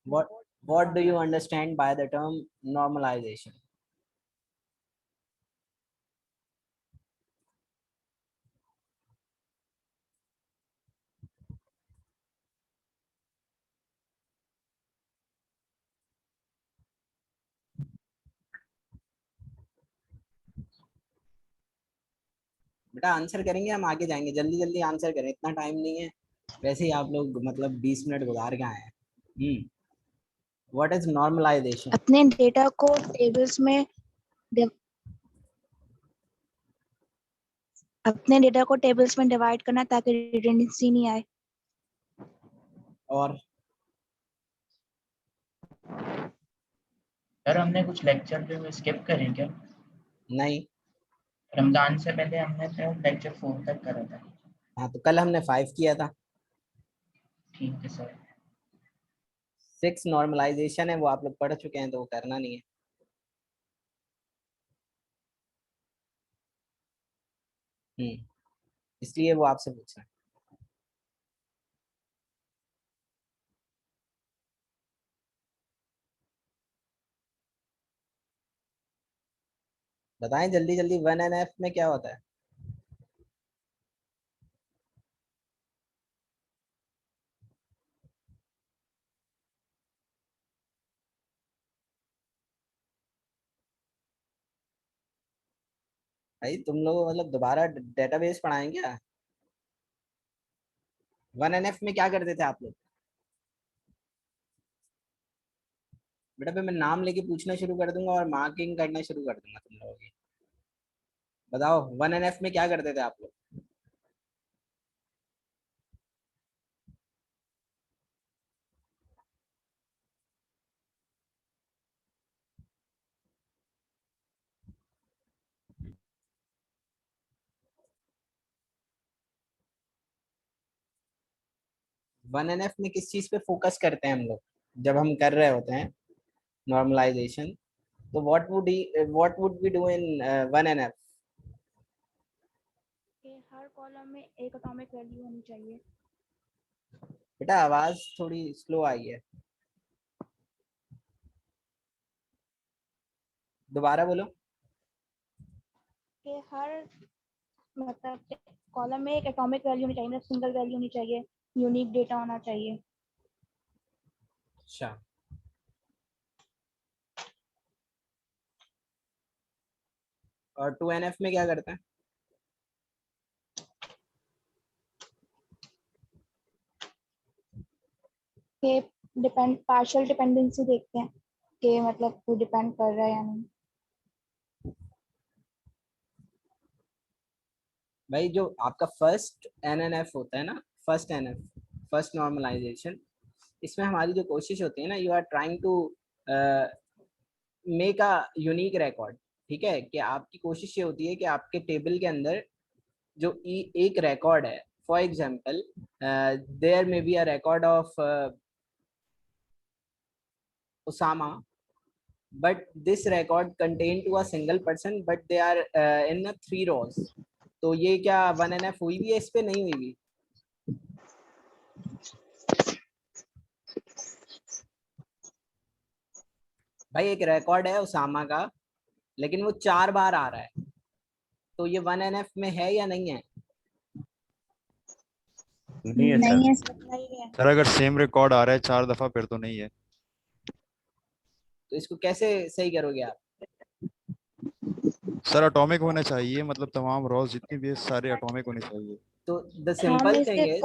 what do you understand by the term normalization? बेटा answer करेंगे, हम आगे जाएंगे, जल्दी जल्दी आंसर करें, इतना टाइम नहीं है, वैसे ही आप लोग मतलब 20 मिनट गुजार के आए हैं। What is normalization? अपने डेटा को टेबल्स में डिवाइड करना ताकि रिडंडेंसी नहीं आए। और सर हमने कुछ लेक्चर जो स्किप करे क्या? नहीं, रमजान से पहले हमने तो लेक्चर 4 तक करा था। हाँ तो कल हमने 5 किया था। ठीक है सर। 6 नॉर्मलाइजेशन है, वो आप लोग पढ़ चुके हैं तो वो करना नहीं है। इसलिए वो आपसे पूछ रहे हैं। बताएं जल्दी जल्दी, 1NF में क्या होता है? भाई तुम लोग मतलब दोबारा डेटाबेस पढ़ाएंगे क्या? 1NF में क्या करते थे आप लोग? बेटा फिर मैं नाम लेके पूछना शुरू कर दूंगा और मार्किंग करना शुरू कर दूंगा तुम लोगों की। बताओ 1NF में क्या करते थे आप लोग? वन एन एफ में किस चीज पे फोकस करते हैं हम लोग जब हम कर रहे होते हैं नॉर्मलाइजेशन? तो what would we do in 1NF? हर कॉलम में एक एटॉमिक वैल्यू होनी चाहिए। बेटा आवाज थोड़ी स्लो आई है, दोबारा बोलो। कि हर मतलब कॉलम में एक एटॉमिक वैल्यू होनी चाहिए, सिंगल वैल्यू होनी चाहिए, यूनिक डेटा होना चाहिए। अच्छा, और 2NF में क्या करते हैं? कि पार्शियल डिपेंडेंसी देखते हैं कि मतलब वो डिपेंड कर रहा है या नहीं। भाई जो आपका फर्स्ट NNF होता है ना, फर्स्ट NF, फर्स्ट नॉर्मलाइजेशन, इसमें हमारी जो कोशिश होती है ना, you are trying to make a unique record. ठीक है, कि आपकी कोशिश ये होती है कि आपके टेबल के अंदर जो एक रिकॉर्ड है, for example there may be a record of Osama, but this record contain to a single person, but they are in a 3 rows. तो ये क्या 1NF हुई भी है इस पे? नहीं हुई भी? भाई एक रिकॉर्ड है उसामा का, लेकिन वो 4 बार आ रहा है, तो ये 1NF में है या नहीं है? नहीं है नहीं है सर। सर, नहीं है। सर अगर सेम रिकॉर्ड आ रहा है 4 दफा फिर तो नहीं है। तो इसको कैसे सही करोगे आप? सर एटॉमिक होना चाहिए, मतलब तमाम रोज जितनी भी है सारे एटॉमिक होने चाहिए। तो द हम सिंपल इसके thing is,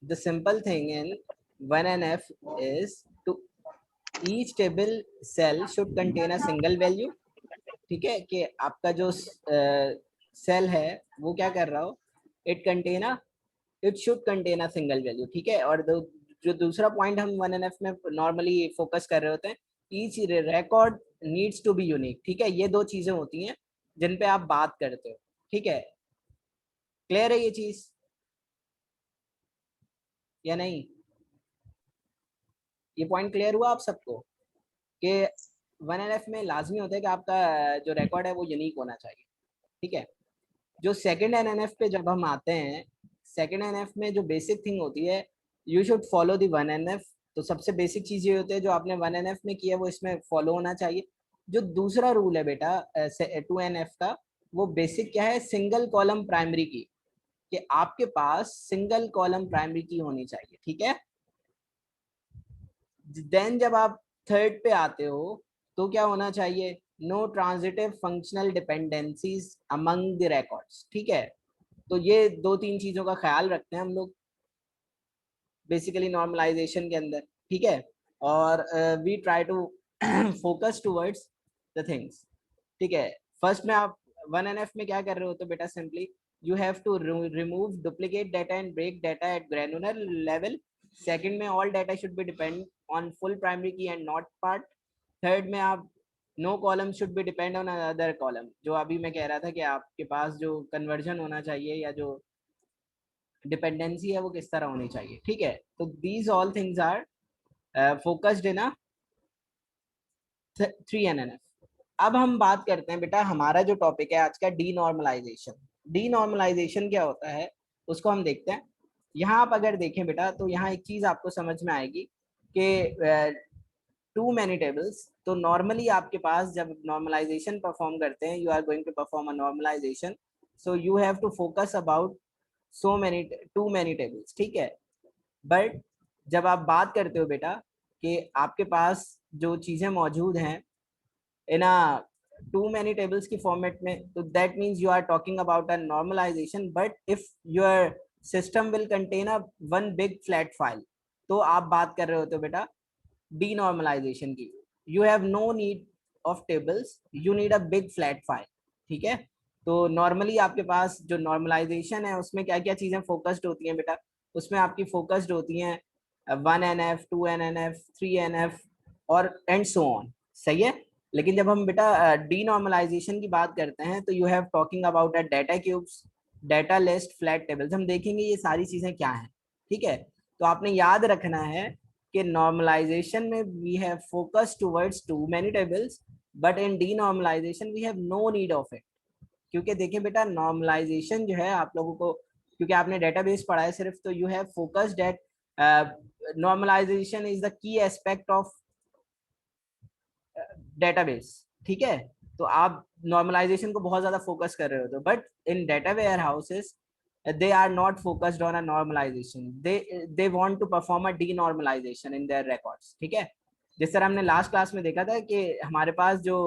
the simple thing in 1NF is to each table cell should contain a single value। ठीक है, कि आपका जो सेल है वो क्या कर रहा हो, it should contain a single value. ठीक है, और जो दूसरा पॉइंट हम 1NF में नॉर्मली फोकस कर रहे होते हैं, each record needs to be unique. ठीक है, ये दो चीजें होती हैं जिन पे आप बात करते हो। ठीक है, क्लियर है ये चीज या नहीं? ये पॉइंट क्लियर हुआ आप सबको कि 1NF में लाजमी होता है कि आपका जो रिकॉर्ड है वो यूनिक होना चाहिए। ठीक है, जो सेकंड NNF पे जब हम आते हैं, सेकंड NF में जो बेसिक थिंग होती है, you should follow the 1NF तो सबसे बेसिक चीज ये होती है जो आपने 1NF में किया वो इसमें फॉलो होना चाहिए। जो दूसरा रूल है बेटा 2NF का, वो बेसिक क्या है, सिंगल कॉलम प्राइमरी की, कि आपके पास सिंगल कॉलम प्राइमरी की होनी चाहिए, ठीक है। देन जब आप थर्ड पे आते हो तो क्या होना चाहिए, no transitive functional dependencies among the records, ठीक है। तो ये दो तीन चीजों का ख्याल रखते हैं हम लोग बेसिकली नॉर्मलाइजेशन के अंदर, ठीक है। और we try to focus towards the things, ठीक है। फर्स्ट में आप 1NF में क्या कर रहे हो तो बेटा simply you have to remove duplicate data and break data at granular level. Second में all data should be depend on full primary key and not part. Third में आप no column should be depend on other column, जो अभी मैं कह रहा था कि आपके पास जो कन्वर्जन होना चाहिए या जो डिपेंडेंसी है वो किस तरह होनी चाहिए, ठीक है। तो these all things are focused in a 3NF। अब हम बात करते हैं बेटा, हमारा जो टॉपिक है आज का डीनॉर्मलाइजेशन। डीनॉर्मलाइजेशन क्या होता है उसको हम देखते हैं। यहाँ आप अगर देखें बेटा तो यहाँ एक चीज आपको समझ में आएगी कि टू मैनी टेबल्स, तो नॉर्मली आपके पास जब नॉर्मलाइजेशन परफॉर्म करते हैं, you are going to perform a normalization, so you have to focus about so many to many tables, ठीक है। बट जब आप बात करते हो बेटा कि आपके पास जो चीजें मौजूद हैं in a too many tables की फॉर्मेट में, तो that means you are talking about a normalization. But if your system will contain a one big flat file, तो आप बात कर रहे होते हो बेटा डीनॉर्मलाइजेशन की। You have no need of tables, you need a big flat file, ठीक है। तो नॉर्मली आपके पास जो नॉर्मलाइजेशन है उसमें क्या क्या चीजें फोकस्ड होती हैं बेटा, उसमें आपकी फोकस्ड होती हैं 1NF 2NF 3NF और एंड सो ऑन, सही है। लेकिन जब हम बेटा डीनॉर्मलाइजेशन की बात करते हैं तो you have talking about a data cubes, data list, flat tables. हम देखेंगे ये सारी चीजें क्या हैं, ठीक है। तो आपने याद रखना है कि नॉर्मलाइजेशन में we have focus towards too many tables, but in denormalization we have no need of it. क्योंकि देखिए बेटा नॉर्मलाइजेशन जो है आप लोगों को, क्योंकि आपने डेटाबेस पढ़ा है सिर्फ, तो you have focused at normalization is the key aspect of database, ठीक है। तो आप नॉर्मलाइजेशन को बहुत ज्यादा फोकस कर रहे हो, तो but in data warehouses they are not focused on a normalization, they want to perform a denormalization in their records, ठीक है। जिस तरह हमने लास्ट क्लास में देखा था कि हमारे पास जो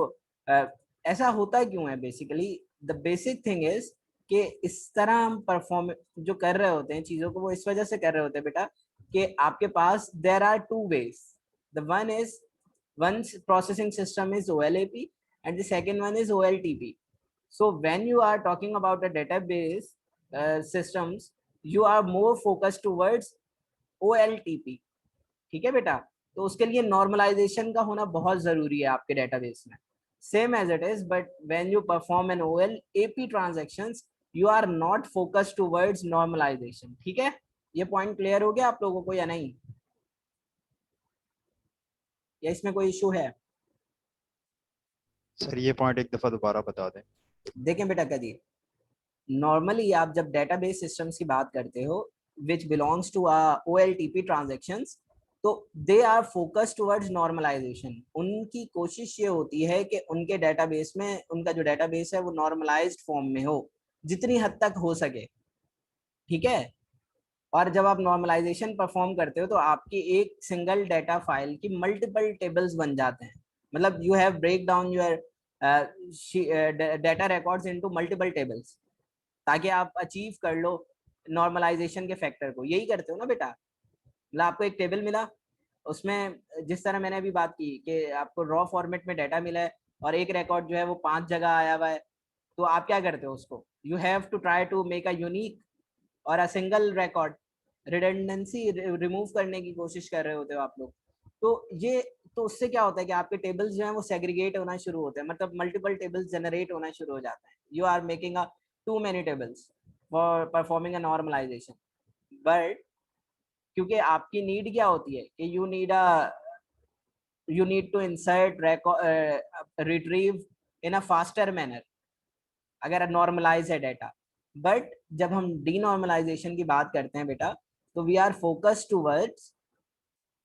ऐसा होता क्यों है, basically the basic thing is कि इस तरह हम परफॉर्म जो कर रहे होते हैं चीजों को, वो इस वजह से कर रहे होते हैं बेटा कि आपके पास there are two ways. The one is one processing system is OLAP and the second one is OLTP. So when you are talking about a database systems, you are more focused towards OLTP, ठीक है बेटा। तो उसके लिए normalisation का होना बहुत जरूरी है आपके डेटाबेस में, same as it is. But when you perform an OLAP transactions, you are not focused towards normalization, ठीक है। ये पॉइंट क्लियर हो गया आप लोगों को या नहीं, या इसमें कोई इशू है? सर ये पॉइंट एक दफा दोबारा बता दें। देखें बेटा करिए, नॉर्मली आप जब डेटाबेस सिस्टम्स की बात करते हो which belongs to OLTP transactions, तो they are focused towards normalization. उनकी कोशिश ये होती है कि उनके डेटाबेस में, उनका जो डेटाबेस है वो नॉर्मलाइज्ड फॉर्म में हो जितनी हद तक हो सके, ठीक है। और जब आप नॉर्मलाइजेशन परफॉर्म करते हो तो आपकी एक सिंगल डाटा फाइल की मल्टीपल टेबल्स बन जाते हैं, मतलब you have break down your data records into multiple tables, ताकि आप अचीव कर लो नॉर्मलाइजेशन के फैक्टर को। यही करते हो ना बेटा, मतलब आपको एक टेबल मिला, उसमें जिस तरह मैंने अभी बात की कि आपको रॉ फॉर्मेट में डाटा मिला है और एक रिकॉर्ड जो है वो 5 जगह आया हुआ है, तो आप क्या करते हो उसको, you have to try to make a unique और a single record, redundancy remove करने की कोशिश कर रहे होते हो आप लोग। तो उससे क्या होता है कि आपके टेबल्स जो हैं वो सेग्रीगेट होना शुरू होते हैं, मतलब मल्टीपल टेबल्स जनरेट होना शुरू हो जाते हैं। You are making a too many tables for performing a normalization. But क्योंकि आपकी नीड क्या होती है कि you need to insert retrieve in a faster manner अगर नॉर्मलाइज है डाटा। बट जब हम डीनॉर्मलाइजेशन की बात करते हैं बेटा, तो we are focused towards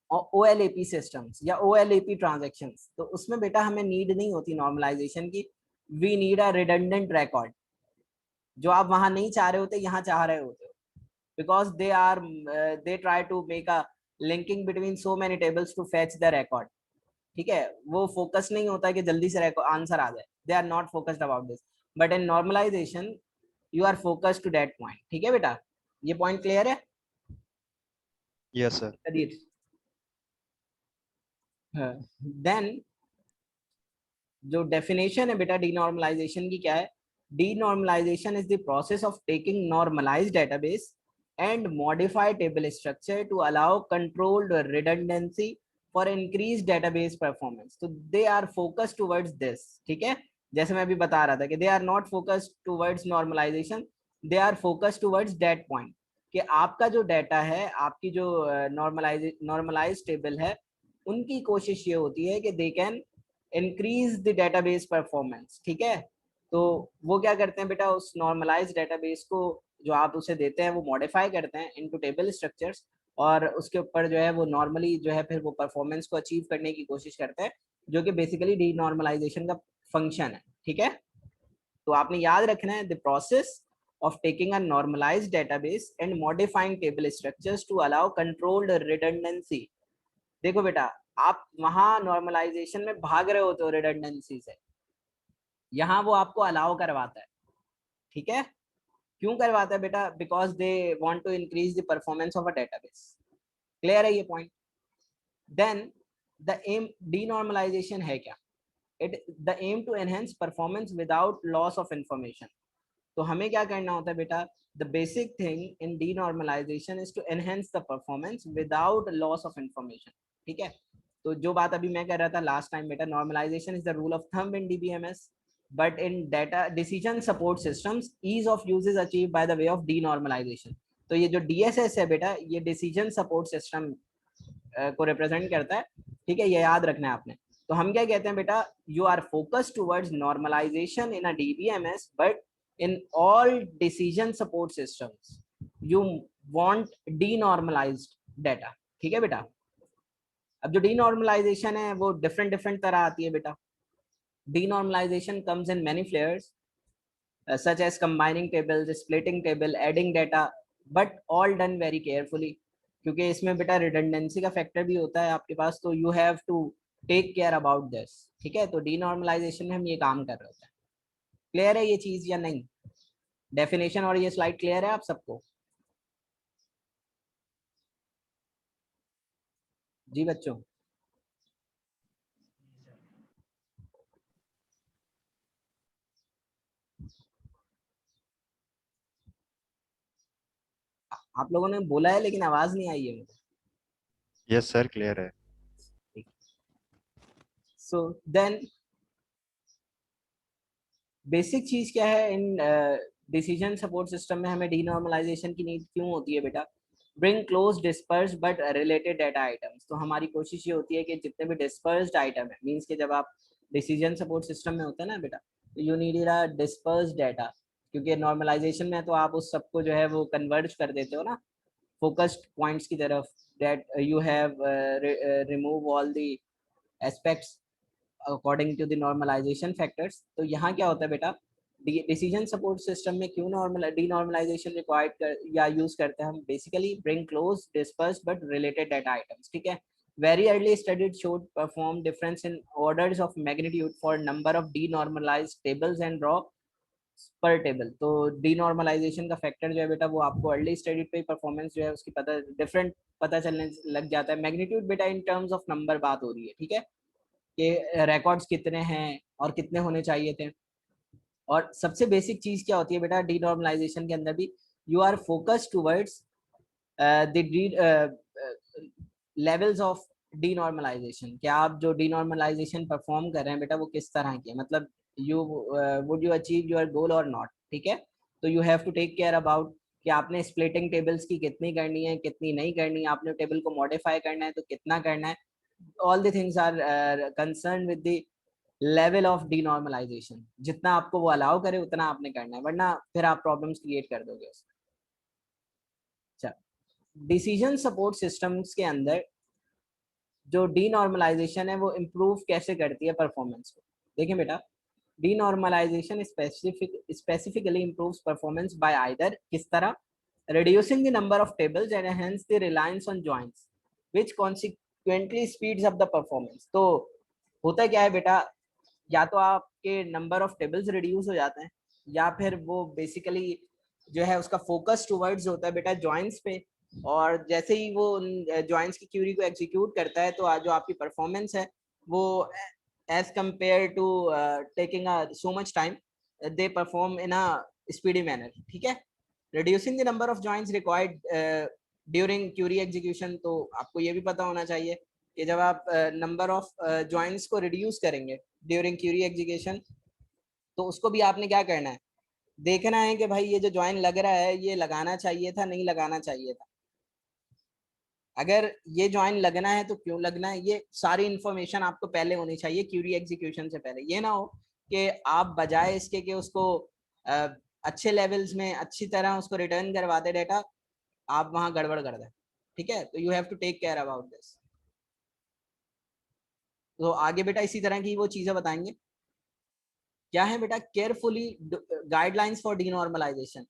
OLAP systems या OLAP ट्रांजैक्शंस, तो उसमें बेटा हमें नीड नहीं होती नॉर्मलाइजेशन की, we need a redundant record, जो आप वहां नहीं चाह रहे होते यहाँ चाह रहे होते हो, because they try to make a linking between so many tables to fetch the record, ठीक है, वो फोकस नहीं होता है कि जल्दी से आंसर आ जाए, they are not focused about this, but in normalization you are focused to that point, ठीक है बेटा, ये पॉइंट क्लियर है? Yes sir. कदीर, देन जो डेफिनेशन है बेटा डीनॉर्मलाइजेशन की क्या है? Denormalization is the process of taking normalized database and modify table structure to allow controlled redundancy for increased database performance. So they are focused towards this, ठीक है, जैसे मैं अभी बता रहा था कि they are not focused towards normalization, they are focused towards that point कि आपका जो डाटा है, आपकी जो नॉर्मलाइज टेबल है, उनकी कोशिश ये होती है कि they can increase the database performance, ठीक है, तो वो क्या करते हैं बेटा, उस नॉर्मलाइज डेटाबेस को जो आप उसे देते हैं वो मॉडिफाई करते हैं इनटू टेबल स्ट्रक्चर्स, और उसके ऊपर जो है वो नॉर्मली जो है फिर वो परफॉर्मेंस को अचीव करने की कोशिश करते हैं, जो कि बेसिकली डीनॉर्मलाइजेशन का फंक्शन है, ठीक है। तो आपने याद रखना है the process of taking a normalized database and modifying table structures to allow controlled redundancy. देखो बेटा, आप वहां नॉर्मलाइजेशन में भाग रहे होते हो रिडंडेंसी से, यहाँ वो आपको अलाउ करवाता है, ठीक है, क्यों करवाता है बेटा? Because they want to increase the performance of a database, clear है ये point? Then the aim denormalization है क्या? It the aim to enhance performance without loss of information. तो हमें क्या करना होता है बेटा? The basic thing in denormalization is to enhance the performance without loss of information, ठीक है। तो जो बात अभी मैं कर रहा था लास्ट टाइम बेटा, normalization is the rule of thumb in DBMS, but in data decision support systems ease of use is achieved by the way of denormalization. तो ये जो DSS है बेटा, ये decision support system को रिप्रेजेंट करता है, ठीक है, ये याद रखना है आपने। तो हम क्या कहते हैं बेटा, you are focused towards normalization in a DBMS, but in all decision support systems you want denormalized data, ठीक है बेटा। अब जो डीनॉर्मलाइजेशन है वो डिफरेंट तरह आती है बेटा। Denormalization comes in many flavors, such as combining tables, splitting table, adding data, but all done very carefully, क्योंकि इसमें बेटा रिडंडेंसी का फैक्टर भी होता है आपके पास, तो you have to take care about this, ठीक है। तो डीनॉर्मलाइजेशन में हम ये काम कर रहे होते हैं। क्लियर है ये चीज या नहीं? डेफिनेशन और ये स्लाइड क्लियर है आप सबको? जी बच्चों, आप लोगों ने बोला है लेकिन आवाज नहीं आई है मुझे। यस सर, क्लियर है। सो देन बेसिक चीज क्या है इन डिसीजन सपोर्ट सिस्टम में, हमें डीनॉर्मलाइजेशन की नीड क्यों होती है बेटा? Bring close disperse but related data items. तो हमारी कोशिश ये होती है कि जितने भी डिस्पर्स्ड आइटम है, मींस के जब आप डिसीजन सपोर्ट सिस्टम में होते हैं ना बेटा, तो you need a dispersed data, क्योंकि नॉर्मलाइजेशन में तो आप उस सबको जो है वो कन्वर्ज कर देते हो ना फोकस्ड पॉइंट्स की तरफ, that you have remove all the aspects according to the normalization factors. तो यहाँ क्या होता है बेटा, डिसीजन सपोर्ट सिस्टम में क्यों डीनॉर्मलाइजेशन रिक्वायर्ड या यूज करते हैं हम? Basically bring close disperse but related data items, ठीक है। Very early studies showed perform difference in orders of magnitude for number of denormalized tables and raw per table। तो denormalisation का factor जो है बेटा, वो आपको अर्ली स्टडी पे परफॉर्मेंस जो है उसकी डिफरेंट पता चलने लग जाता है। मैग्नीट्यूड बेटा इन टर्म्स ऑफ नंबर बात हो रही है, ठीक है, कि रिकॉर्ड्स कितने हैं और कितने होने चाहिए थे। और सबसे बेसिक चीज क्या होती है बेटा डीनॉर्मलाइजेशन के अंदर भी, you are focused towards the levels of denormalization. क्या आप जो डीनॉर्मलाइजेशन परफॉर्म कर रहे हैं बेटा वो किस तरह की है, मतलब you would you achieve your goal और नॉट, ठीक है। तो you have to take care about कि आपने स्प्लिटिंग टेबल्स की कितनी करनी है, कितनी नहीं करनी है, आपने टेबल को मॉडिफाई करना है तो कितना करना है। all the things are concerned with the level of denormalization। जितना आपको वो अलाउ करे उतना आपने करना है, वरना फिर आप प्रॉब्लम्स क्रिएट कर दोगे उसमें। अच्छा, डिसीजन सपोर्ट सिस्टम्स के अंदर जो डीनॉर्मलाइजेशन है वो इम्प्रूव कैसे करती है परफॉर्मेंस को। देखिए बेटा, denormalisation specifically improves performance by either, किस तरह, reducing the number of tables and hence the reliance on joins which consequently speeds up the performance। तो होता क्या है बेटा, या तो आपके नंबर ऑफ टेबल्स रिड्यूस हो जाते हैं, या फिर वो बेसिकली जो है उसका फोकस टुवर्ड्स होता है बेटा जॉइंट्स पे, और जैसे ही वो जॉइंट्स की क्यूरी को एग्जीक्यूट करता है तो जो आपकी परफॉर्मेंस है वो as compare to taking so much time they perform in a speedy manner. ठीक है, reducing the number of joins required during query execution। तो आपको ये भी पता होना चाहिए कि जब आप नंबर ऑफ जॉइंट्स को रिड्यूस करेंगे ड्यूरिंग क्यूरी एग्जीक्यूशन, तो उसको भी आपने क्या करना है, देखना है कि भाई ये जो जॉइन लग रहा है ये लगाना चाहिए था, नहीं लगाना चाहिए था। अगर ये जॉइन लगना है तो क्यों लगना है, ये सारी इंफॉर्मेशन आपको पहले होनी चाहिए क्यूरी एग्जीक्यूशन से पहले। ये ना हो कि आप बजाय इसके कि उसको अच्छे लेवल्स में अच्छी तरह उसको रिटर्न करवाते डेटा, आप वहां गड़बड़ कर दें। ठीक है, तो you have to take care about this. तो आगे बेटा इसी तरह की वो चीजें बताएंगे। क्या है बेटा, केयरफुली गाइडलाइंस फॉर डीनॉर्मलाइजेशन।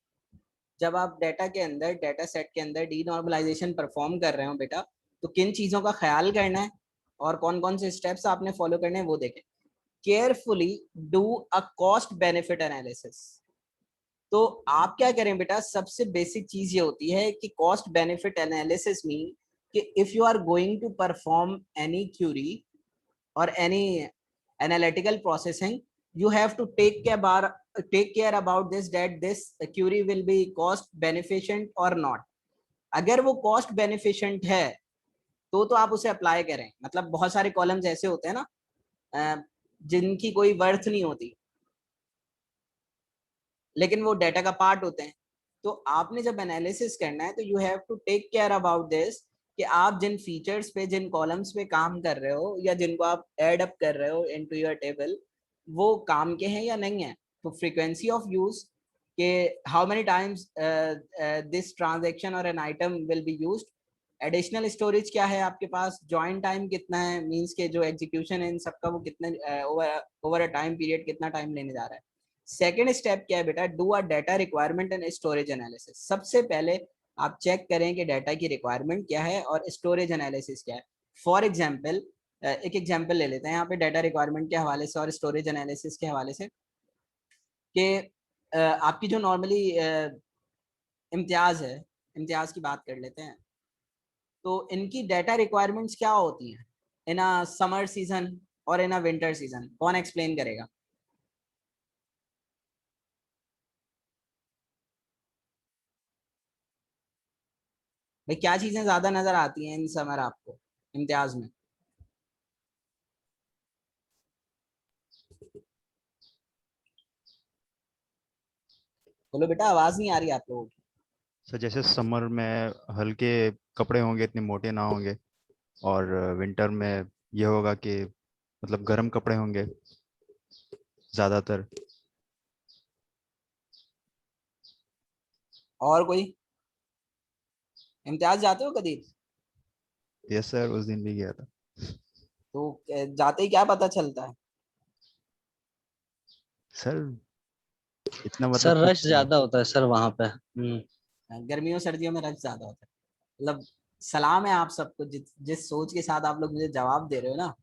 जब आप डाटा के अंदर, डाटा सेट के अंदर डीनॉर्मलाइजेशन परफॉर्म कर रहे हो बेटा, तो किन चीजों का ख्याल करना है और कौन कौन से स्टेप्स आपने फॉलो करने हैं वो देखें। Carefully do a cost benefit analysis. तो आप क्या करें बेटा, सबसे बेसिक चीज ये होती है कि कॉस्ट बेनिफिट एनालिसिस मीन कि if you are going to perform any query और any analytical processing, you have to take care about this, that this query will be cost beneficent or not। अगर वो cost beneficent है तो आप उसे apply करें। मतलब बहुत सारे कॉलम्स ऐसे होते हैं ना जिनकी कोई वर्थ नहीं होती, लेकिन वो डाटा का पार्ट होते हैं। तो आपने जब एनालिसिस करना है तो you have to take care about this कि आप जिन फीचर्स पे, जिन कॉलम्स पे काम कर रहे हो या जिनको आप ऐड अप कर रहे हो इनटू योर टेबल, वो काम के हैं या नहीं है। तो फ्रीक्वेंसी ऑफ यूज के how many times this transaction और an item will be used. Additional storage क्या है आपके पास, जॉइन टाइम कितना है, मींस के जो एग्जीक्यूशन है इन सबका वो कितने ओवर अ टाइम पीरियड कितना टाइम लेने जा रहा है। सेकेंड स्टेप क्या है बेटा, do a data requirement and storage analysis. सबसे पहले आप चेक करें कि डाटा की रिक्वायरमेंट क्या है और स्टोरेज एनालिसिस क्या है। फॉर एग्जाम्पल, एक एग्जाम्पल ले लेते हैं यहाँ पे डाटा रिक्वायरमेंट के हवाले से और स्टोरेज एनालिसिस के हवाले से, कि आपकी जो नॉर्मली इम्तियाज है, इम्तियाज की बात कर लेते हैं। तो इनकी डाटा रिक्वायरमेंट्स क्या होती हैं इन अ समर सीजन और इन अ विंटर सीजन, कौन एक्सप्लेन करेगा। भाई क्या चीजें ज्यादा नजर आती हैं इन समर आपको इम्तियाज में। बोलो बेटा, आवाज नहीं आ रही आप लोगों की। सर जैसे समर में हल्के कपड़े होंगे, इतने मोटे ना होंगे, और विंटर में ये होगा कि मतलब गर्म कपड़े होंगे ज्यादातर। और कोई, इम्तियाज जाते हो कभी? यस सर, उस दिन भी गया था। तो जाते ही क्या पता चलता है? सर इतना मतलब सर रश कुछ नहीं। ज्यादा होता है सर वहां पे। गर्मियों सर्दियों में रश ज्यादा होता है। मतलब सलाम है आप सबको, जिस सोच के साथ आप लोग मुझे जवाब दे रहे हो ना,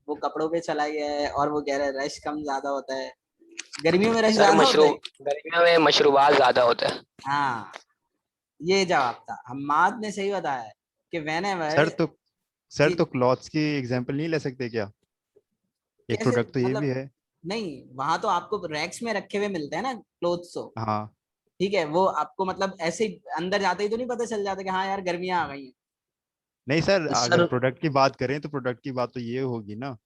वो कपड़ों पे चला गया है और वो कह रहा है रश कम ज्यादा होता है। गर्मियों में रश सर ज्यादा होता है। गर्मियों में मशरूबात ज्यादा होता है। हाँ, ये जवाब था। हम्माद ने सही बताया है कि सर व्हेनेवर। तो सर जी तो क्लॉथ्स की एग्जांपल नहीं ले सकते क्या? एक कैसे, प्रोडक्ट तो ये भी मतलब है। नहीं, वहां तो आपको रैक्स में रखे हुए मिलते हैं ना क्लोथ्स। तो हाँ। ठीक है, वो आपको मतलब ऐसे ही अंदर जाते ही तो नहीं पता चल जाता कि हाँ यार गर्मियां आ गई हैं। नहीं सर, अगर सर प्रोडक्ट की बात करें तो प्रोडक्ट की बात तो ये होगी ना।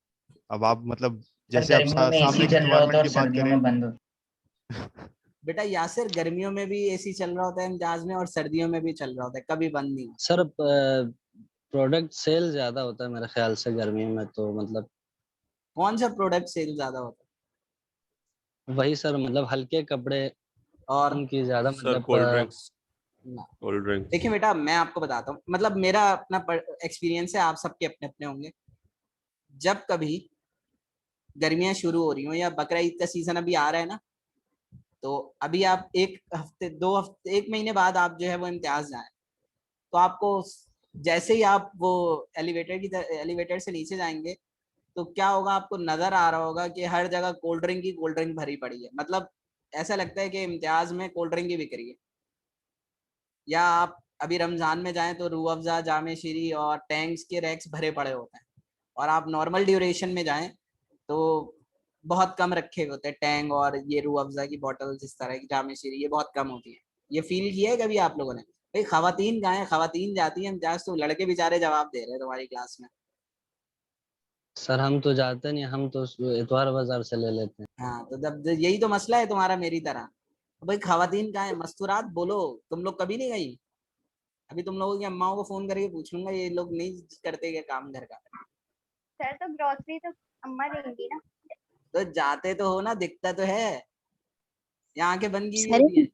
अब आप मतलब सर जैसे आप गर्मियों में एसी सामने की चल रहा होता रिक्वायरमेंट है की और बात सर्दियों करें। में बंद होता बेटा यासिर, गर्मियों में भी एसी चल रहा होता है इम्तियाज में और सर्दियों में भी चल रहा होता है, कभी बंद नहीं होता। सर प्रोडक्ट सेल ज्यादा होता है मेरे ख्याल से गर्मियों में, तो मतलब कौन सा प्रोडक्ट सेल ज्यादा होता वही सर, मतलब हल्के कपड़े है? और उनकी ज्यादा सर मतलब कोल्ड ड्रिंक्स। ना। Cold drink. देखिए बेटा, मैं आपको बताता हूँ, मतलब मेरा अपना एक्सपीरियंस है, आप सबके अपने अपने होंगे। जब कभी गर्मियां शुरू हो रही हो या बकरा ईद का सीजन अभी आ रहा है ना, तो अभी आप एक हफ्ते, 2 हफ्ते, 1 महीने बाद आप जो है वो इम्तियाज जाए, तो आपको जैसे ही आप वो एलिवेटर से नीचे जाएंगे, तो क्या होगा, आपको नजर आ रहा होगा कि हर जगह कोल्ड ड्रिंक ही कोल्ड ड्रिंक भरी पड़ी है। मतलब ऐसा लगता है कि इम्तियाज में कोल्ड ड्रिंक ही बिक रही है। या आप अभी रमजान में जाएं तो रूह अफ़ज़ा, जामे शीरी और टैंक्स के रैक्स भरे पड़े होते हैं। और आप नॉर्मल ड्यूरेशन में जाएं तो बहुत कम रखे होते हैं टैंग और ये रूह अफ़ज़ा की बॉटल्स, इस तरह की जामे शीरी, ये बहुत कम होती है। ये फील किया है कभी आप लोगों ने? भाई खवातीन कहाँ है, खवातीन जाती हैं इम्तियाज, तो लड़के बेचारे जवाब दे रहे हैं तुम्हारी क्लास में। सर हम तो जाते नहीं, हम तो इतवार बाजार से ले लेते हैं। हाँ, तो जब यही तो मसला है तुम्हारा मेरी तरह। तो भाई खवातीन कहाँ है, मस्तूरात बोलो, तुम लोग कभी नहीं गई? अभी तुम लोगों की अम्माओं को फोन करके पूछ लूंगा, ये लोग नहीं करते क्या काम घर का? सर तो ग्रोसरी तो अम्मा देंगी ना। तो जाते तो हो ना, दिखता तो है, यहाँ के बंद की हुई सर होती है।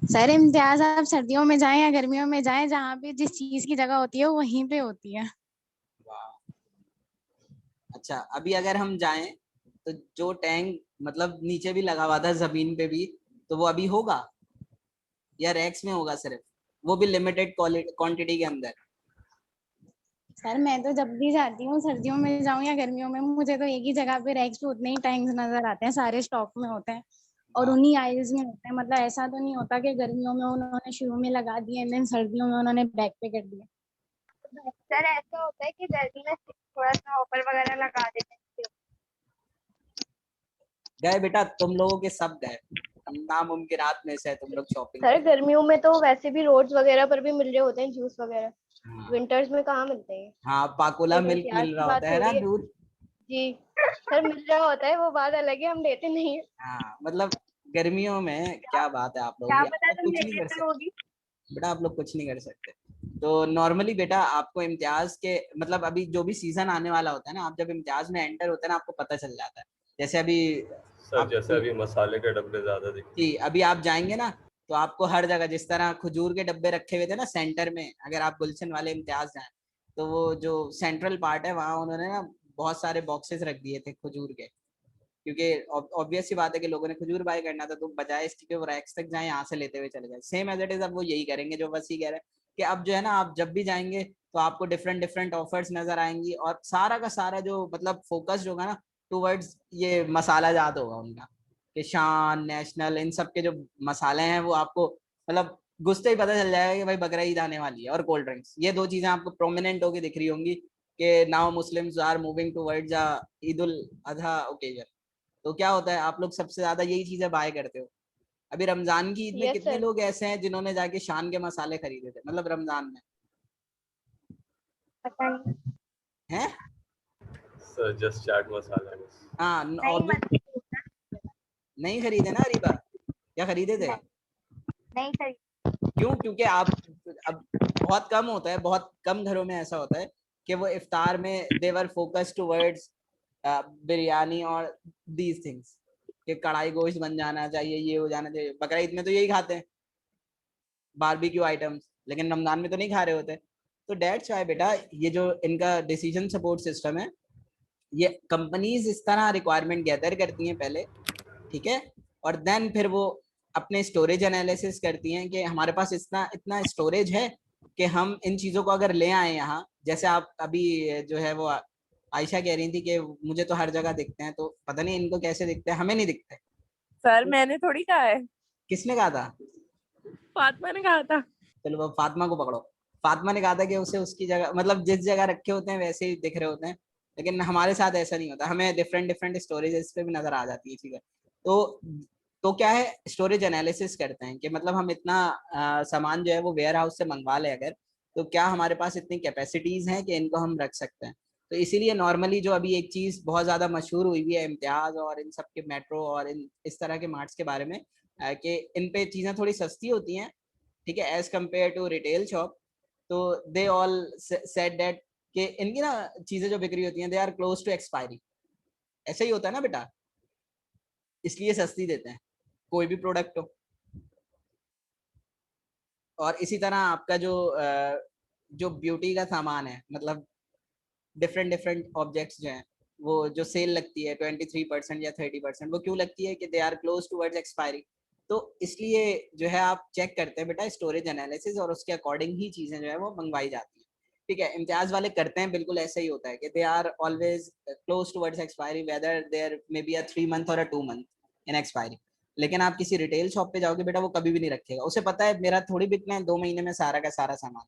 सर इम्तियाज आप सर्दियों में जाएं या गर्मियों में जाएं, जहाँ पे जिस चीज की जगह होती है वो वहीं पे होती है। वाह। अच्छा, अभी अगर हम जाएं तो जो टैंक मतलब नीचे भी लगा हुआ था जमीन पे भी, तो वो अभी होगा या रैक्स में होगा सिर्फ, वो भी लिमिटेड क्वांटिटी के अंदर? सर मैं तो जब भी जाती हूँ, सर्दियों में जाऊं या गर्मियों में, मुझे तो एक ही जगह पे रैक्स पे उतने ही टैंक्स नजर आते हैं, सारे स्टॉक में होते हैं और वाह। उन्हीं आइल्स में होते हैं। मतलब ऐसा तो नहीं होता कि गर्मियों में उन्होंने शुरू में लगा दिए एंड देन सर्दियों में उन्होंने बैक पे कर दिया। सर ऐसा होता है कि गर्मी में थोड़ा सा ऑफर वगैरह लगा देते हैं। गए बेटा, तुम लोगों के सब गए, नामुमकिनात में से है तुम लोग शॉपिंग सर कर। गर्मियों में तो वैसे भी रोड्स वगैरह पर भी मिल रहे होते हैं जूस वगैरह। हाँ विंटर्स में कहाँ मिलते हैं? हाँ, पाकोला सिर्फ मिल्क इम्तियाज मिल की रहा बात होता है ना, थोड़ी है। दूध। जी सर, मिल रहा होता है, वो बात अलग है, हम लेते नहीं है। हाँ मतलब गर्मियों में क्या बात है आप लोगों क्या की, आप पता लोग तुम कुछ नहीं लेते कर तो सकते होगी। बेटा, आप लोग कुछ नहीं कर सकते। तो नॉर्मली बेटा आपको इम्तियाज के मतलब अभी जो भी सीजन आने वाला होता है ना, आप जब इम्तियाज में एंटर होते हैं ना, आपको पता चल जाता है। जैसे अभी सर आप, जैसे अभी मसाले के डब्बे ज्यादा दिखते जी अभी आप जाएंगे ना, तो आपको हर जगह जिस तरह खजूर के डब्बे रखे हुए थे ना सेंटर में, अगर आप गुलशन वाले इम्तियाज जाए, तो वो जो सेंट्रल पार्ट है वहाँ उन्होंने ना बहुत सारे बॉक्सेस रख दिए थे खजूर के। क्योंकि ऑब्वियस सी बात है कि लोगों ने खजूर बाय करना था, तो बजाय इसके कि वो रैक्स तक जाए, यहाँ से लेते हुए चले जाए। सेम एज इट इज अब वो यही करेंगे जो बस ही कह रहे हैं कि अब जो है ना, आप जब भी जाएंगे तो आपको डिफरेंट डिफरेंट ऑफर्स नजर आएंगी, और सारा का सारा जो मतलब फोकस होगा ना टूवर्ड्स ये मसाला जात होगा उनका, कि शान, नेशनल, इन सब के जो मसाले हैं वो आपको मतलब घुसते ही पता चल जाएगा कि भाई बकरा ईद आने वाली है। और कोल्ड ड्रिंक्स, ये दो चीजें आपको प्रोमिनेंट होकर दिख रही होंगी कि now Muslims are moving towards Eid ul Azha occasion. तो क्या होता है, आप लोग सबसे ज्यादा यही चीजें बाय करते हो। अभी रमजान की ईद में यस कितने सर। लोग ऐसे हैं जिन्होंने जाके शान के मसाले खरीदे थे, मतलब रमजान में? पता नहीं। हैं? हैं। सर जस्ट चाट मसाला बस। हाँ, नहीं और भी मत नहीं खरीदे ना अरीबा? क्या खरीदे थे? नहीं नहीं सर। क्यों? क्योंकि आप अब बहुत कम होता है, बहुत कम घरों में ऐसा होता है कि वो इफ्तार में देवर फोकस टुवर्ड्स बिरयानी और दीज थिंग्स, कि कढ़ाई गोश्त बन जाना चाहिए, ये हो जाना चाहिए। बकरा ईद में तो यही खाते हैं, बारबेक्यू आइटम्स, लेकिन रमजान में तो नहीं खा रहे होते। तो डेट्स वाई बेटा, ये जो इनका डिसीजन सपोर्ट सिस्टम है, ये कंपनीज इस तरह रिक्वायरमेंट गैदर करती हैं पहले, ठीक है, और देन फिर वो अपने स्टोरेज एनालिसिस करती हैं कि हमारे पास इतना इतना स्टोरेज है कि हम इन चीज़ों को अगर ले आए यहाँ। जैसे आप अभी जो है वो आयशा कह रही थी कि मुझे तो हर जगह दिखते हैं, तो पता नहीं इनको कैसे दिखते हैं, हमें नहीं दिखते। सर मैंने थोड़ी कहा है, किसने कहा था? फातिमा ने कहा था। चलो वो फातिमा को पकड़ो। फातिमा ने कहा था कि उसे उसकी जगह मतलब जिस जगह रखे होते हैं वैसे ही दिख रहे होते हैं, लेकिन हमारे साथ ऐसा नहीं होता, हमें डिफरेंट डिफरेंट स्टोरेजेस पे भी नजर आ जाती है चीजें। तो क्या है, स्टोरेज एनालिसिस करते हैं कि मतलब हम इतना सामान जो है वो वेयर हाउस से मंगवा ले अगर, तो क्या हमारे पास इतनी कैपेसिटीज हैं कि इनको हम रख सकते हैं। तो इसीलिए नॉर्मली जो अभी एक चीज बहुत ज्यादा मशहूर हुई है इम्तियाज और इन सब के मेट्रो और इन इस तरह के मार्ट्स के बारे में, कि इन पे चीजें थोड़ी सस्ती होती हैं, ठीक है, as compare to retail shop. तो दे ऑल सेड दैट कि इनकी ना चीजें जो बिक्री होती हैं they are close to expiry. ऐसा ही होता है ना बेटा, इसलिए सस्ती देते हैं कोई भी प्रोडक्ट हो। और इसी तरह आपका जो ब्यूटी का सामान है, मतलब डिफरेंट ऑब्जेक्ट्स जो हैं, वो जो सेल लगती है 23% या 30%, वो क्यों लगती है कि they are close towards expiry. तो इसलिए जो है आप चेक करते हैं बेटा स्टोरेज एनालिसिस, और उसके अकॉर्डिंग ही चीजें जो है वो मंगवाई जाती हैं। ठीक है, इम्तियाज वाले करते हैं बिल्कुल ऐसा ही होता है कि they are always close towards expiry, whether there may be a 3 month और अ 2 मंथ इन एक्सपायरी। लेकिन आप किसी रिटेल शॉप पे जाओगे बेटा, वो कभी भी नहीं रखेगा, उसे पता है मेरा थोड़ी बिकना है 2 महीने में सारा का सारा सामान।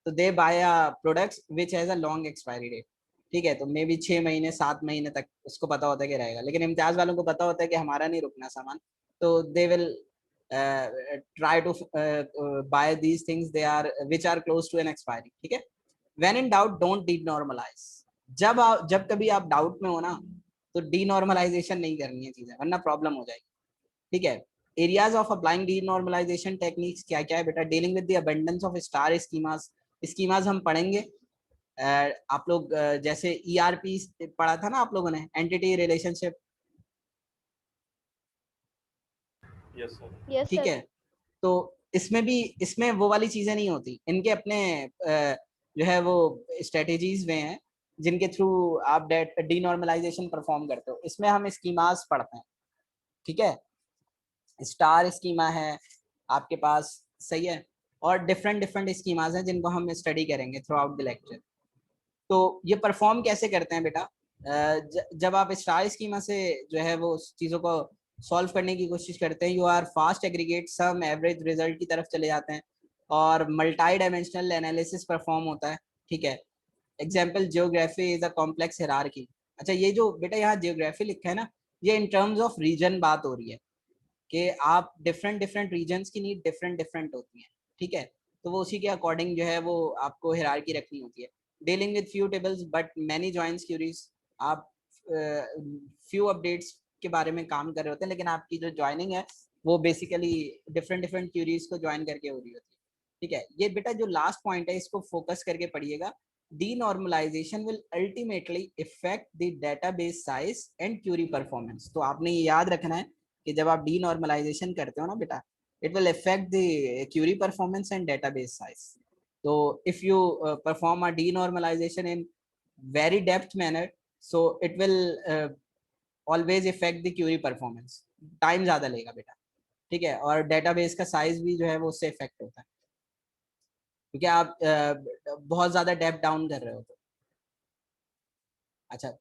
तो they buy products which has a long expiry date. ठीक है, तो मे बी 6 महीने 7 महीने तक उसको पता होता है कि रहेगा, लेकिन इम्तियाज वालों को पता होता है कि हमारा नहीं रुकना सामान, तो they will try to buy these things they are which are close to an expiry. ठीक है, when in doubt don't denormalize. जब कभी आप डाउट में हो ना, तो डीनॉर्मलाइजेशन नहीं करनी है चीजें, वरना प्रॉब्लम हो जाएगी। ठीक है, areas of applying denormalisation techniques क्या क्या है बेटा? Dealing with the abundance of star schemas. Schemas हम पढ़ेंगे, आप लोग जैसे ERP पढ़ा था ना आप लोगों ने, entity relationship. Yes sir. Yes ठीक सर। है, तो इसमें वो वाली चीजें नहीं होती, इनके अपने जो है वो स्ट्रेटेजीज में हैं जिनके थ्रू आप डीनॉर्मलाइजेशन परफॉर्म करते हो। इसमें हम स्कीमास पढ़ते हैं। ठीक है, स्टार स्कीमा है आपके पास, सही है, और डिफरेंट स्कीमास हैं जिनको हम स्टडी करेंगे थ्रू आउट द लेक्चर। तो ये परफॉर्म कैसे करते हैं बेटा? जब आप स्टार स्कीमा से जो है वो चीज़ों को सॉल्व करने की कोशिश करते हैं, you are fast aggregate sum average result की तरफ चले जाते हैं, और मल्टी डायमेंशनल एनालिसिस परफॉर्म होता है। ठीक है, example geography is a complex hierarchy. अच्छा, ये जो बेटा यहाँ जियोग्राफी लिखा है ना, ये इन टर्म्स ऑफ रीजन बात हो रही है कि आप डिफरेंट रीजन्स की नीड डिफरेंट होती हैं। ठीक है, तो वो उसी के अकॉर्डिंग जो है वो आपको हिरार्की रखनी होती है। Dealing with few tables but many joints queries. आप फ्यू अपडेट्स के बारे में काम कर रहे होते हैं, लेकिन आपकी जो ज्वाइनिंग है वो बेसिकली डिफरेंट क्यूरीज को ज्वाइन करके हो रही होती है। ठीक है, ये बेटा जो लास्ट पॉइंट है इसको फोकस करके पढ़िएगा। Denormalization will ultimately effect the database size and query performance. तो आपने ये याद रखना है कि जब आप डीनॉर्मलाइजेशन करते हो ना बेटा, it will affect the query performance and database size. So if you perform a denormalization in very depth manner, so it will always affect the query performance. Time ज्यादा लेगा बेटा। ठीक है, और डेटाबेस का साइज भी जो है वो उससे इफेक्ट होता है, क्योंकि आप बहुत ज्यादा डेप्थ डाउन कर रहे हो। तो अच्छा,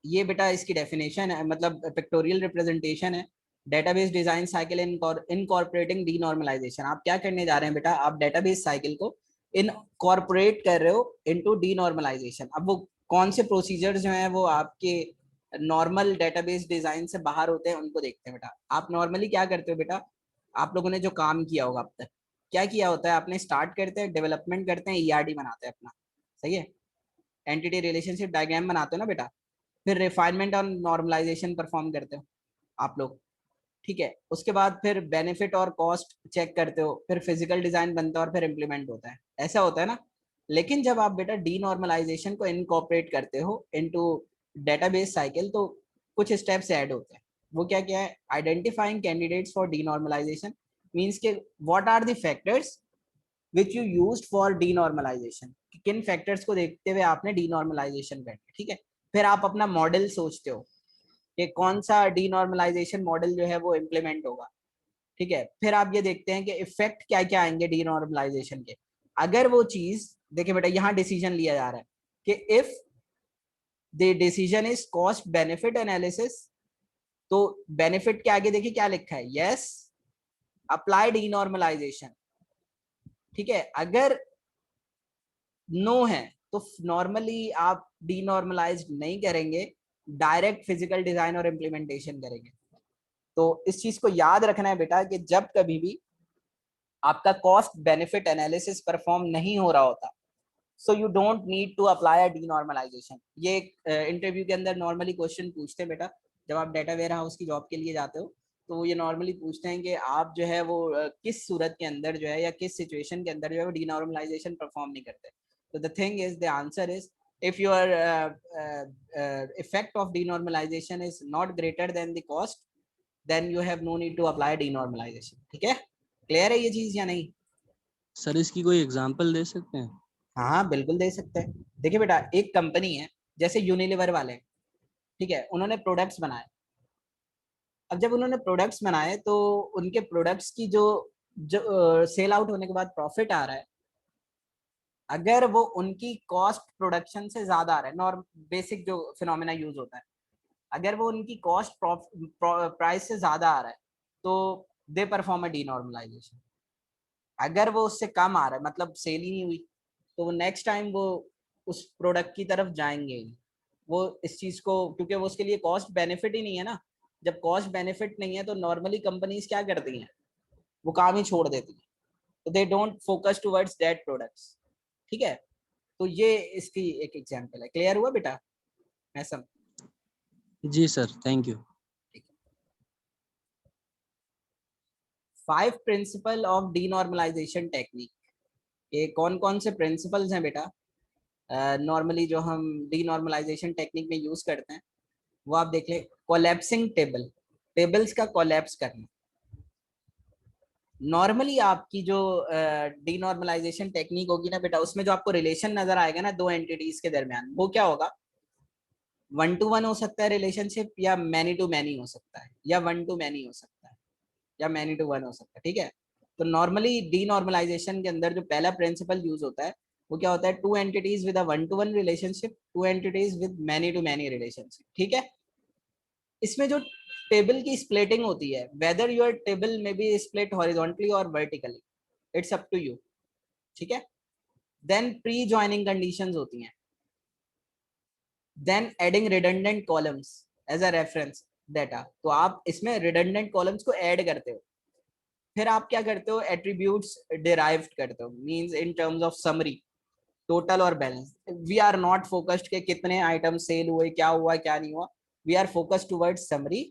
ये बेटा इसकी डेफिनेशन है, मतलब पिक्टोरियल रिप्रेजेंटेशन है। Database design cycle incorporating denormalisation. आप क्या करने जा रहे हैं बेटा? आप डेटाबेस साइकिल को इनकॉर्पोरेट कर रहे हो इनटू डीनॉर्मलाइजेशन। अब वो कौन से प्रोसीजर्स जो हैं वो आपके नॉर्मल डेटाबेस डिजाइन से बाहर होते हैं, उनको देखते हैं बेटा। आप नॉर्मली क्या करते हो बेटा? आप लोगों ने जो काम किया होगा अब तक, क्या किया होता है आपने? स्टार्ट करते हैं, डेवलपमेंट करते हैं, ERD बनाते हैं अपना, सही है, एंटिटी रिलेशनशिप डायग्राम बनाते हो ना बेटा, फिर रिफाइनमेंट और नॉर्मलाइजेशन परफॉर्म करते हो आप लोग। ठीक है, उसके बाद फिर बेनिफिट और कॉस्ट चेक करते हो, फिर फिजिकल डिजाइन बनता है और फिर इम्प्लीमेंट होता है, ऐसा होता है ना। लेकिन जब आप बेटा डीनॉर्मलाइजेशन को इनकॉर्पोरेट करते हो इनटू डेटाबेस साइकिल, तो कुछ स्टेप्स ऐड होते हैं। वो क्या क्या है? Identifying candidates for denormalization means के what are the factors which you used for denormalization. किन फैक्टर्स को देखते हुए आपने डीनॉर्मलाइजेशन करना। ठीक है, फिर आप अपना मॉडल सोचते हो कि कौन सा डीनॉर्मलाइजेशन मॉडल जो है वो इम्प्लीमेंट होगा। ठीक है, फिर आप ये देखते हैं कि इफेक्ट क्या क्या आएंगे डीनॉर्मलाइजेशन के। अगर वो चीज, देखिए बेटा यहाँ डिसीजन लिया जा रहा है कि if the decision is cost benefit analysis, तो बेनिफिट के आगे देखिए क्या लिखा है, यस अप्लाई डीनॉर्मलाइजेशन। ठीक है, अगर नो है तो नॉर्मली आप डीनॉर्मलाइज नहीं करेंगे, डायरेक्ट फिजिकल डिजाइन और इम्प्लीमेंटेशन करेंगे। तो इस चीज को याद रखना है बेटा कि जब कभी भी आपका कॉस्ट बेनिफिट एनालिसिस परफॉर्म नहीं हो रहा होता, so you don't need to apply a denormalization. ये इंटरव्यू के अंदर नॉर्मली क्वेश्चन पूछते हैं बेटा, जब आप डाटा वेयर हाउस की जॉब के लिए जाते हो, तो वो ये नॉर्मली पूछते हैं कि आप जो है वो किस सूरत के अंदर जो है या किस सिचुएशन के अंदर जो है वो डीनॉर्मलाइजेशन परफॉर्म नहीं करते। तो the thing is, the answer is, if your effect of denormalization is not greater than the cost, then you have no need to apply denormalization. ठीक है, क्लियर है ये चीज या नहीं? सर इसकी कोई एग्जांपल दे सकते हैं? हाँ बिल्कुल दे सकते हैं। देखिए बेटा, एक कंपनी है जैसे यूनिलीवर वाले, ठीक है, उन्होंने प्रोडक्ट्स बनाए। अब जब उन्होंने प्रोडक्ट्स बनाए तो उनके प्रोडक्ट्स की जो सेल आउट होने के बाद प्रॉफिट आ रहा है, अगर वो उनकी कॉस्ट प्रोडक्शन से ज्यादा आ रहा है, नॉर्म बेसिक जो फिनोमेना यूज होता है, अगर वो उनकी कॉस्ट प्राइस से ज्यादा आ रहा है तो दे परफॉर्म अ डीनॉर्मलाइजेशन। अगर वो उससे कम आ रहा है, मतलब सेल ही नहीं हुई, तो वो नेक्स्ट टाइम वो उस प्रोडक्ट की तरफ जाएंगे ही। वो इस चीज को, क्योंकि वो उसके लिए कॉस्ट बेनिफिट ही नहीं है ना। जब कॉस्ट बेनिफिट नहीं है तो नॉर्मली कंपनीज क्या करती हैं, वो काम ही छोड़ देती हैं। तो they don't focus towards that products. ठीक है, तो ये इसकी एक एग्जांपल है। क्लियर हुआ बेटा? मैं सब जी sir, thank you. 5 principle of denormalization technique. ये कौन कौन से प्रिंसिपल्स हैं बेटा नॉर्मली जो हम डीनॉर्मलाइजेशन टेक्निक में यूज करते हैं, वो आप देख लें। कोलैप्सिंग टेबल, टेबल्स का कोलैप्स करना। नॉर्मली आपकी जो डीनॉर्मलाइजेशन टेक्निक होगी ना बेटा, उसमें जो आपको रिलेशन नजर आएगा ना दो एंटिटीज के दरमियान, वो क्या होगा? 1 to 1 हो सकता है रिलेशनशिप, या मैनी टू मैनी हो सकता है, या 1 to मैनी हो सकता है, या मैनी टू 1 हो सकता है। ठीक है, तो नॉर्मली डीनॉर्मलाइजेशन के अंदर जो पहला प्रिंसिपल यूज होता है वो क्या होता है? 2 entities with a 1 to 1 relationship, 2 entities with many to many relationship. ठीक है, इसमें जो टेबल की स्प्लिटिंग होती है, वेदर योर टेबल में बी स्प्लिट हॉरिजॉन्टली और vertically, it's up to you. ठीक है, देन प्री जॉइनिंग कंडीशंस होती हैं, then adding redundant columns as a reference data. तो आप इसमें रिडंडेंट कॉलम्स को ऐड करते हो। फिर आप क्या करते हो? एट्रीब्यूट्स डिराइव करते हो, means in terms of summary, total और balance. We are not focused के कितने आइटम सेल हुए, क्या हुआ क्या नहीं हुआ। We are focused towards summary,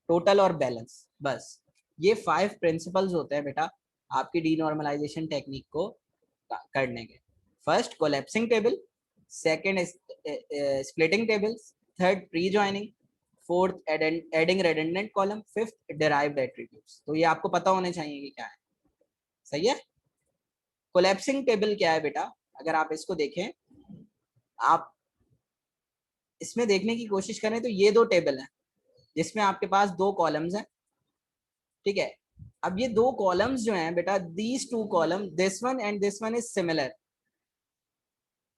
total और बैलेंस, बस। ये 5 प्रिंसिपल्स होते हैं बेटा आपकी डीनॉर्मलाइजेशन टेक्निक को करने के। First collapsing table, second splitting tables, third pre joining, fourth adding redundant column, fifth derived attributes. तो ये आपको पता होने चाहिए कि क्या है। सही है? कोलैप्सिंग टेबल क्या है बेटा? अगर आप इसको देखें, आप इसमें देखने की कोशिश करें तो ये 2 टेबल हैं जिसमें आपके पास 2 कॉलम्स हैं। ठीक है, अब ये 2 कॉलम्स जो हैं बेटा, these 2 column, this one and this one is similar.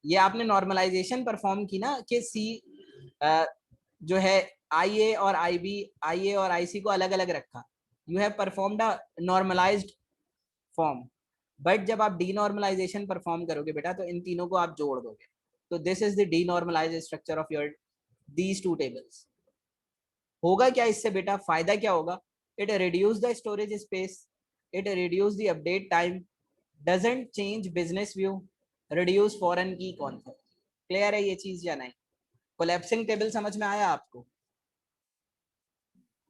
ये आपने नॉर्मलाइजेशन परफॉर्म की ना कि सी जो है आई ए और आई बी, आई ए और आई सी को अलग अलग रखा। You have performed a normalized form. But जब आप डीनॉर्मलाइजेशन परफॉर्म करोगे बेटा तो इन तीनों को आप जोड़ दोगे। तो this is the denormalized structure of your these 2 tables. होगा क्या इससे बेटा? फायदा क्या होगा? It reduce the storage space, it reduce the update time, doesn't change business view, reduce foreign key concept. Clear है ये चीज या नहीं? कोलैप्सिंग टेबल समझ में आया आपको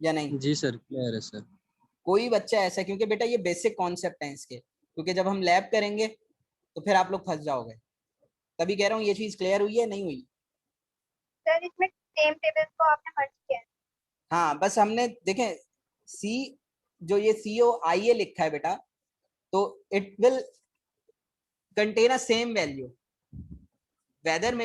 या नहीं? जी सर, क्लियर है सर। कोई बच्चा ऐसा, क्योंकि बेटा ये बेसिक कॉन्सेप्ट है इसके, क्योंकि जब हम लैब करेंगे तो फिर आप लोग फंस जाओगे। तभी कह रहा हूँ ये चीज क्लियर हुई है नहीं हुई? सर इसमें सेम टेबल्स को आपने मर्ज किया है। हाँ, बस हमने देखें सी, जो ये CO IA लिखा है बेटा, तो it will contain a same value, whether में